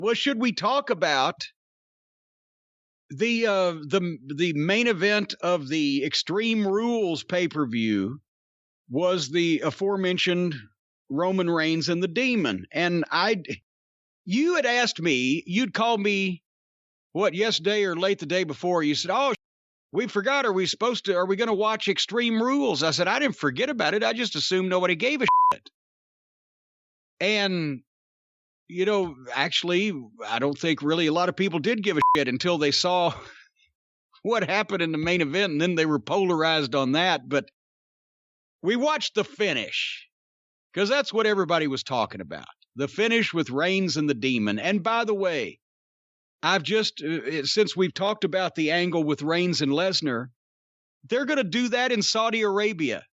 Well, should we talk about the main event of the Extreme Rules pay-per-view was the aforementioned Roman Reigns and the Demon. And you had asked me, you'd called me, yesterday or late the day before, you said, oh, we forgot, are we going to watch Extreme Rules? I said, I didn't forget about it. I just assumed nobody gave a shit. And, actually, I don't think really a lot of people did give a shit until they saw what happened in the main event, and then they were polarized on that. But we watched the finish, because that's what everybody was talking about. The finish with Reigns and the Demon. And by the way, I've just, since we've talked about the angle with Reigns and Lesnar, they're going to do that in Saudi Arabia.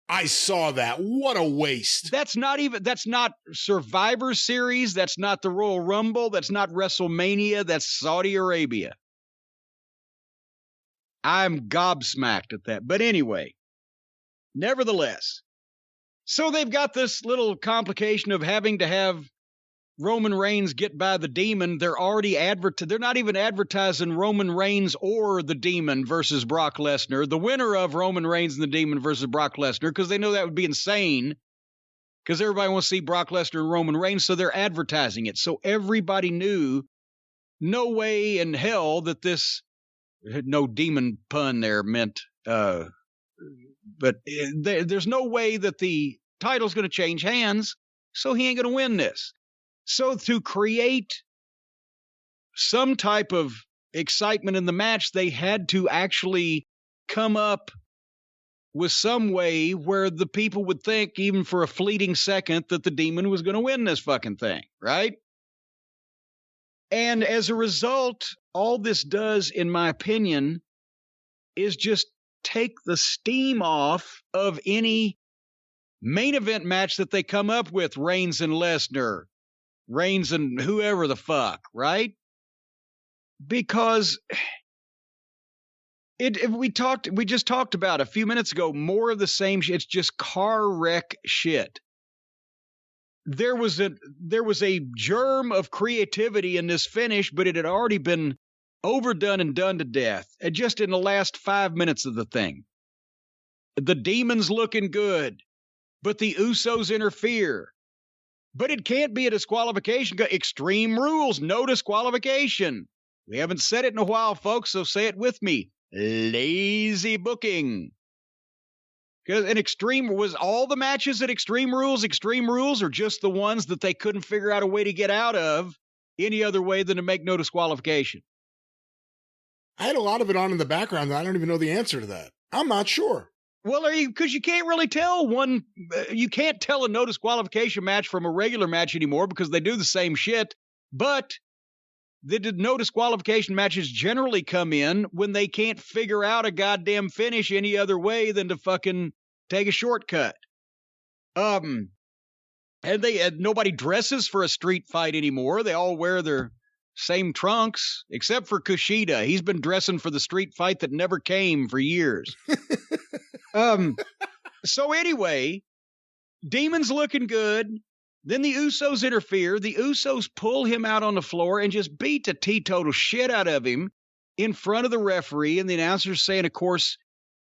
I saw that. What a waste. That's not Survivor Series. That's not the Royal Rumble. That's not WrestleMania. That's Saudi Arabia. I'm gobsmacked at that. But anyway, nevertheless, so they've got this little complication of having to have Roman Reigns get by the Demon. They're already they're not even advertising Roman Reigns or the Demon versus Brock Lesnar. The winner of Roman Reigns and the Demon versus Brock Lesnar, because they know that would be insane, because everybody wants to see Brock Lesnar and Roman Reigns, so they're advertising it. So everybody knew, no way in hell that this, no demon pun there meant, but there's no way that the title's going to change hands, so he ain't going to win this. So to create some type of excitement in the match, they had to actually come up with some way where the people would think, even for a fleeting second, that the Demon was going to win this fucking thing, right? And as a result, all this does, in my opinion, is just take the steam off of any main event match that they come up with, Reigns and Lesnar, Reigns and whoever the fuck, right? Because we just talked about a few minutes ago, more of the same shit. It's just car wreck shit. There was a germ of creativity in this finish, but it had already been overdone and done to death. Just in the last 5 minutes of the thing. The Demon's looking good, but the Usos interfere. But it can't be a disqualification. Extreme Rules, no disqualification. We haven't said it in a while, folks, so say it with me. Lazy booking. Because was all the matches at Extreme Rules, or just the ones that they couldn't figure out a way to get out of any other way than to make no disqualification? I had a lot of it on in the background, and I don't even know the answer to that. I'm not sure. Well, because you can't really tell you can't tell a no disqualification match from a regular match anymore because they do the same shit. But the no disqualification matches generally come in when they can't figure out a goddamn finish any other way than to fucking take a shortcut. And nobody dresses for a street fight anymore. They all wear their same trunks, except for Kushida. He's been dressing for the street fight that never came for years. So anyway, Demon's looking good. Then the Usos interfere. The Usos pull him out on the floor and just beat the teetotal shit out of him in front of the referee. And the announcer's saying, of course,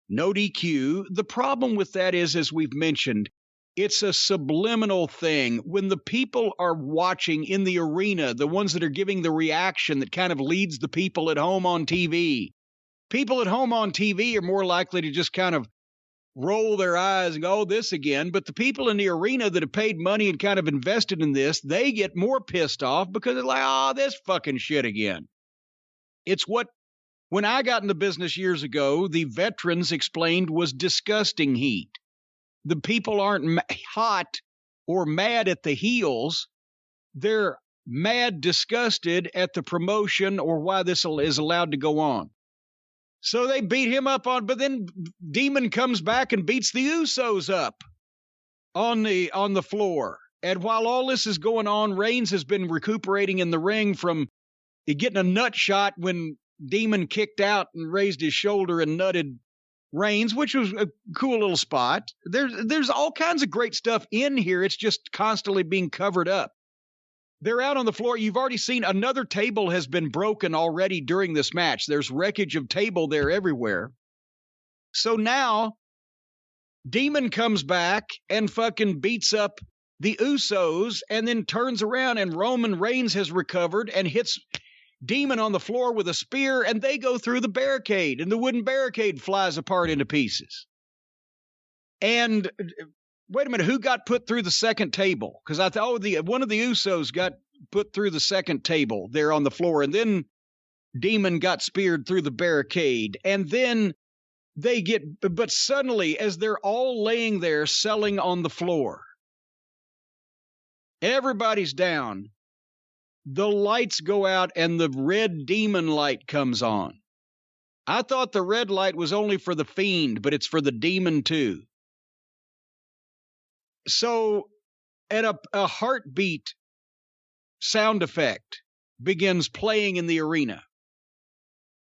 no DQ. The problem with that is, as we've mentioned, it's a subliminal thing. When the people are watching in the arena, the ones that are giving the reaction that kind of leads the people at home on TV, people at home on TV are more likely to just kind of roll their eyes and go, oh, this again. But the people in the arena that have paid money and kind of invested in this, they get more pissed off because they're like, oh, this fucking shit again. It's what, when I got in the business years ago, the veterans explained was disgusting heat. The people aren't hot or mad at the heels. They're mad, disgusted at the promotion or why this is allowed to go on. So they beat him up but then Demon comes back and beats the Usos up on the floor. And while all this is going on, Reigns has been recuperating in the ring from getting a nut shot when Demon kicked out and raised his shoulder and nutted Reigns, which was a cool little spot. There's all kinds of great stuff in here. It's just constantly being covered up. they're out on the floor. You've already seen another table has been broken already during this match. There's wreckage of table there everywhere. So now Demon comes back and fucking beats up the Usos and then turns around and Roman Reigns has recovered and hits Demon on the floor with a spear and they go through the barricade and the wooden barricade flies apart into pieces. And wait a minute, who got put through the second table? Because I thought one of the Usos got put through the second table there on the floor, and then Demon got speared through the barricade, and then but suddenly, as they're all laying there selling on the floor, everybody's down, the lights go out and the red demon light comes on. I thought the red light was only for the Fiend, but it's for the demon too. So, at a heartbeat sound effect begins playing in the arena.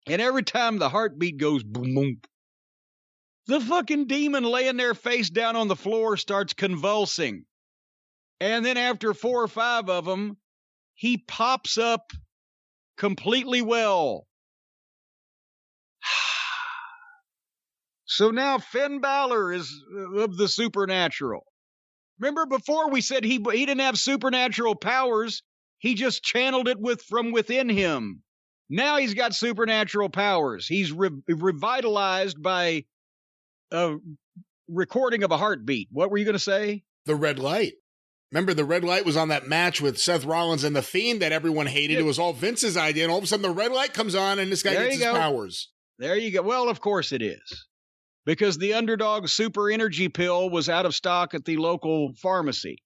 And every time the heartbeat goes boom, boom, the fucking demon laying there face down on the floor starts convulsing. And then after 4 or 5 of them, he pops up completely well. So now Finn Balor is of the supernatural. Remember before we said he didn't have supernatural powers. He just channeled it from within him. Now he's got supernatural powers. He's revitalized by a recording of a heartbeat. What were you going to say? The red light. Remember, the red light was on that match with Seth Rollins and The Fiend that everyone hated. It was all Vince's idea, and all of a sudden the red light comes on and this guy gets his powers. There you go. Well, of course it is. Because the Underdog Super Energy Pill was out of stock at the local pharmacy.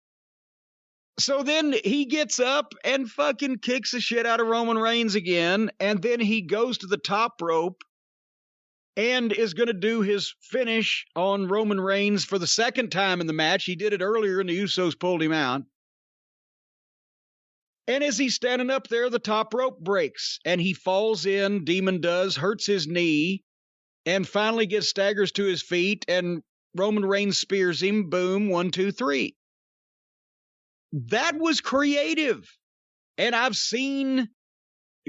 So then he gets up and fucking kicks the shit out of Roman Reigns again, and then he goes to the top rope and is going to do his finish on Roman Reigns for the second time in the match. He did it earlier, and the Usos pulled him out. And as he's standing up there, the top rope breaks, and he falls in, Demon does, hurts his knee, and finally staggers to his feet, and Roman Reigns spears him. Boom, 1, 2, 3. That was creative. And I've seen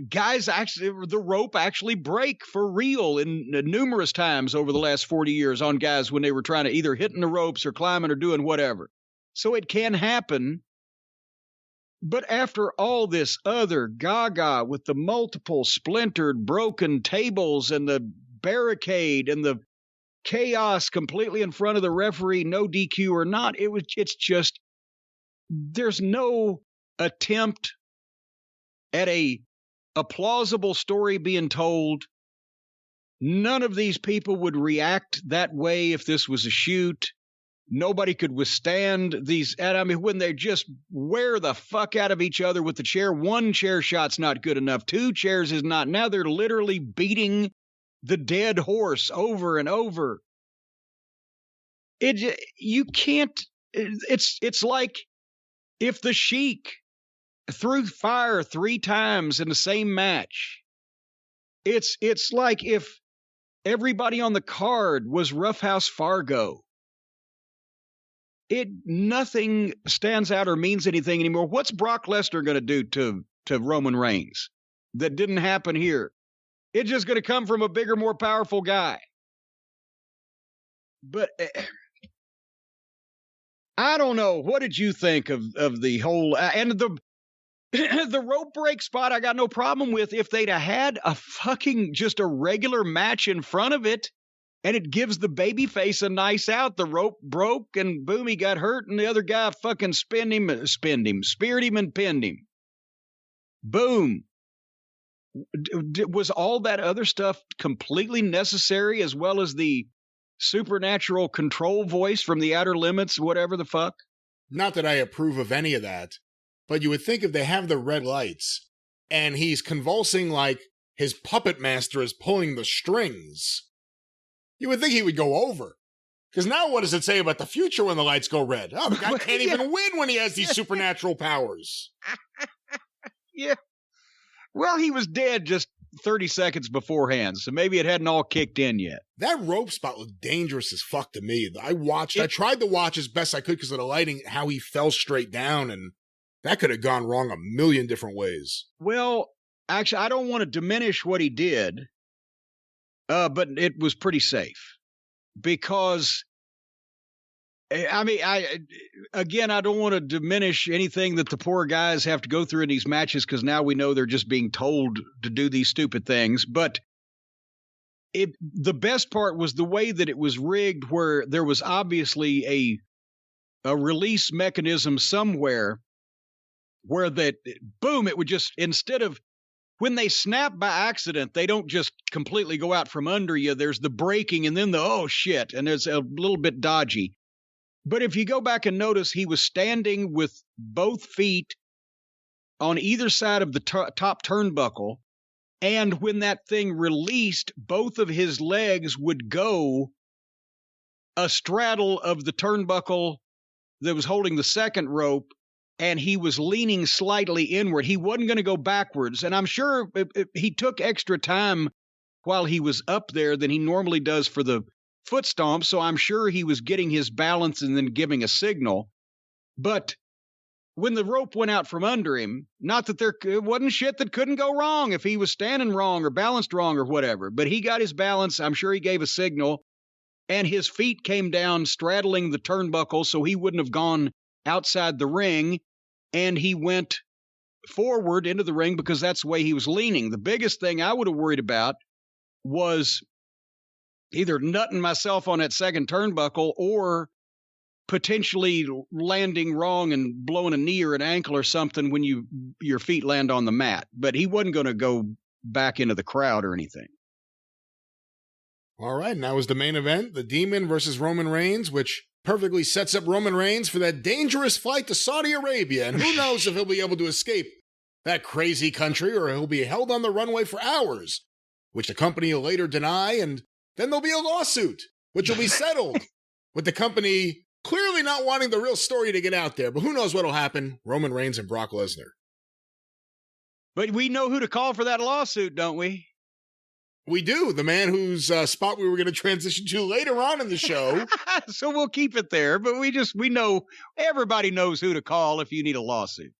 guys the rope actually break for real in numerous times over the last 40 years on guys when they were trying to either hitting the ropes or climbing or doing whatever. So it can happen. But after all this other gaga with the multiple splintered, broken tables and the barricade and the chaos completely in front of the referee, no DQ or not, it's just, there's no attempt at a plausible story being told. None of these people would react that way if this was a shoot. Nobody could withstand these. And I mean, when they just wear the fuck out of each other with the chair, 1 chair shot's not good enough. 2 chairs is not. Now they're literally beating the dead horse over and over. You can't. It's like if the Sheik threw fire 3 times in the same match. It's like if everybody on the card was Roughhouse Fargo. Nothing stands out or means anything anymore. What's Brock Lesnar going to do to Roman Reigns that didn't happen here? It's just going to come from a bigger, more powerful guy. But I don't know. What did you think of the whole and the rope break spot? I got no problem with if they'd have had a fucking just a regular match in front of it. And it gives the babyface a nice out. The rope broke and boom, he got hurt. And the other guy fucking speared him and pinned him. Boom. Was all that other stuff completely necessary, as well as the supernatural control voice from the Outer Limits, whatever the fuck? Not that I approve of any of that, but you would think if they have the red lights and he's convulsing like his puppet master is pulling the strings, you would think he would go over. Because now what does it say about the future when the lights go red? Oh, the guy can't even win when he has these supernatural powers. Yeah. Well, he was dead just 30 seconds beforehand, so maybe it hadn't all kicked in yet. That rope spot looked dangerous as fuck to me. I tried to watch as best I could because of the lighting, how he fell straight down, and That could have gone wrong a million different ways. Well, actually, I don't want to diminish what he did, but it was pretty safe because, I mean, I don't want to diminish anything that the poor guys have to go through in these matches because now we know they're just being told to do these stupid things. But the best part was the way that it was rigged, where there was obviously a release mechanism somewhere where that, boom, it would just, instead of, when they snap by accident, they don't just completely go out from under you. There's the breaking and then the, oh shit, and there's a little bit dodgy. But if you go back and notice, he was standing with both feet on either side of the top turnbuckle, and when that thing released, both of his legs would go a straddle of the turnbuckle that was holding the second rope, and he was leaning slightly inward. He wasn't going to go backwards. And I'm sure he took extra time while he was up there than he normally does for the foot stomp. So I'm sure he was getting his balance and then giving a signal. But when the rope went out from under him, not that it wasn't shit that couldn't go wrong if he was standing wrong or balanced wrong or whatever, but he got his balance. I'm sure he gave a signal, and his feet came down straddling the turnbuckle so he wouldn't have gone outside the ring, and he went forward into the ring because that's the way he was leaning. The biggest thing I would have worried about was either nutting myself on that second turnbuckle or potentially landing wrong and blowing a knee or an ankle or something when your feet land on the mat. But he wasn't going to go back into the crowd or anything. All right, and that was the main event, the Demon versus Roman Reigns, which perfectly sets up Roman Reigns for that dangerous flight to Saudi Arabia. And who knows if he'll be able to escape that crazy country, or he'll be held on the runway for hours, which the company will later deny, and then there'll be a lawsuit, which will be settled, with the company clearly not wanting the real story to get out there. But who knows what'll happen, Roman Reigns and Brock Lesnar. But we know who to call for that lawsuit, don't we? We do. The man whose spot we were going to transition to later on in the show. So we'll keep it there. But we know, everybody knows who to call if you need a lawsuit.